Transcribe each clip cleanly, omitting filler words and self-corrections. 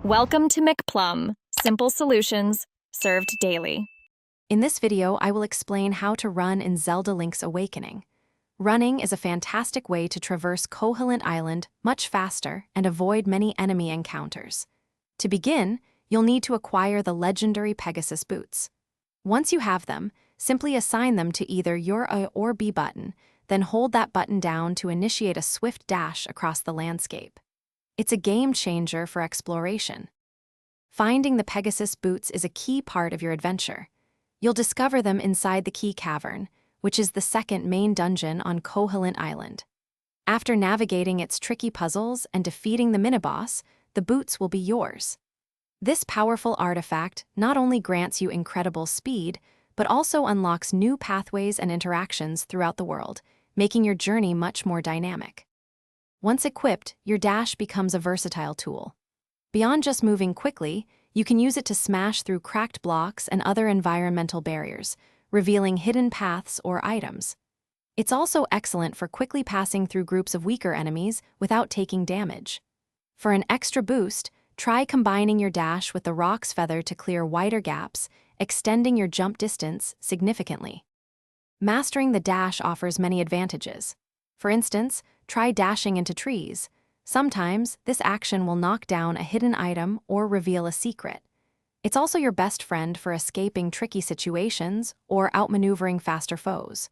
Welcome to McPlum, simple solutions served daily. In this video, I will explain how to run in Zelda Link's Awakening. Running is a fantastic way to traverse Koholint Island much faster and avoid many enemy encounters. To begin, you'll need to acquire the legendary Pegasus boots. Once you have them, simply assign them to either your A or B button, then hold that button down to initiate a swift dash across the landscape. It's a game changer for exploration. Finding the Pegasus boots is a key part of your adventure. You'll discover them inside the Key Cavern, which is the second main dungeon on Koholint Island. After navigating its tricky puzzles and defeating the mini-boss, the boots will be yours. This powerful artifact not only grants you incredible speed, but also unlocks new pathways and interactions throughout the world, making your journey much more dynamic. Once equipped, your dash becomes a versatile tool. Beyond just moving quickly, you can use it to smash through cracked blocks and other environmental barriers, revealing hidden paths or items. It's also excellent for quickly passing through groups of weaker enemies without taking damage. For an extra boost, try combining your dash with the Rock's Feather to clear wider gaps, extending your jump distance significantly. Mastering the dash offers many advantages. For instance, try dashing into trees. Sometimes, this action will knock down a hidden item or reveal a secret. It's also your best friend for escaping tricky situations or outmaneuvering faster foes.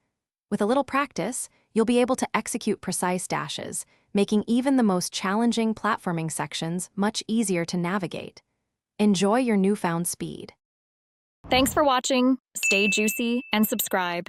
With a little practice, you'll be able to execute precise dashes, making even the most challenging platforming sections much easier to navigate. Enjoy your newfound speed. Thanks for watching, stay juicy, and subscribe.